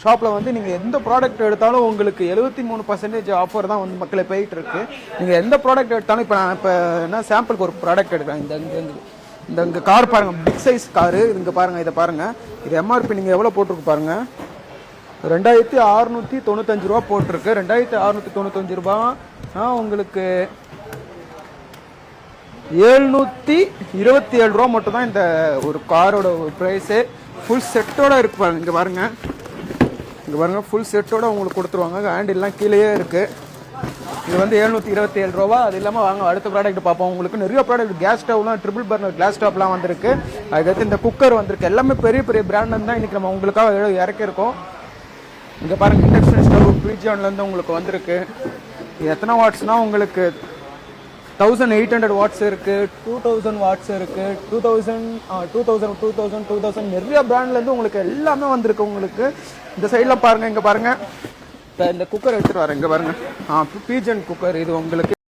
ஷாப்பில் வந்து நீங்கள் எந்த ப்ராடக்ட் எடுத்தாலும் உங்களுக்கு 73% ஆஃபர் தான் வந்து மக்களை போயிட்டு இருக்கு. நீங்கள் எந்த ப்ராடக்ட் எடுத்தாலும் இப்போ நான் இப்போ என்ன சாம்பிளுக்கு ஒரு ப்ராடக்ட் எடுக்கிறேன். இங்கே கார் பாருங்கள், பிக் சைஸ் காரு. இங்கே பாருங்கள், இதை பாருங்கள். இது எம்ஆர்பி நீங்கள் எவ்வளோ போட்டிருக்கு பாருங்கள். 2695 ரூபா போட்டிருக்கு. 2695 ரூபா உங்களுக்கு 727 ரூபா மட்டும் தான் இந்த ஒரு காரோட ப்ரைஸு. ஃபுல் செட்டோட இருக்கு பாருங்க. இங்கே பாருங்க ஃபுல் செட்டோட உங்களுக்கு கொடுத்துருவாங்க. ஹேண்டில்லாம் கீழேயே இருக்கு. இது வந்து 727 ரூபா. அது இல்லாமல் வாங்க அடுத்த ப்ராடக்ட் பார்ப்போம். உங்களுக்கு நிறைய ப்ராடக்ட் கேஸ் ஸ்டவ்லாம் ட்ரிபிள் பர்னர் கிளாஸ் ஸ்டவ்லாம் வந்திருக்கு. அதுக்கடுத்து இந்த குக்கர் வந்திருக்கு. எல்லாமே பெரிய பெரிய பிராண்ட் தான் இன்றைக்கி நம்ம உங்களுக்காக இறக்கிருக்கோம். இங்கே பாருங்கள், இண்டக்ஷன் ஸ்டவ் பீஜான்லேருந்து உங்களுக்கு வந்திருக்கு. இது எத்தனை வாட்ஸ்னால் உங்களுக்கு 1800 வாட்ஸ் இருக்குது, 2000 வாட்ஸ் இருக்குது, 2000 நிறைய பிராண்ட்லேருந்து உங்களுக்கு எல்லாமே வந்திருக்கு. உங்களுக்கு இந்த சைடில் பாருங்கள், இங்கே பாருங்கள், இந்த குக்கர் எடுத்துகிட்டு வரேன். இங்கே பாருங்கள், பீஜன் குக்கர். இது உங்களுக்கு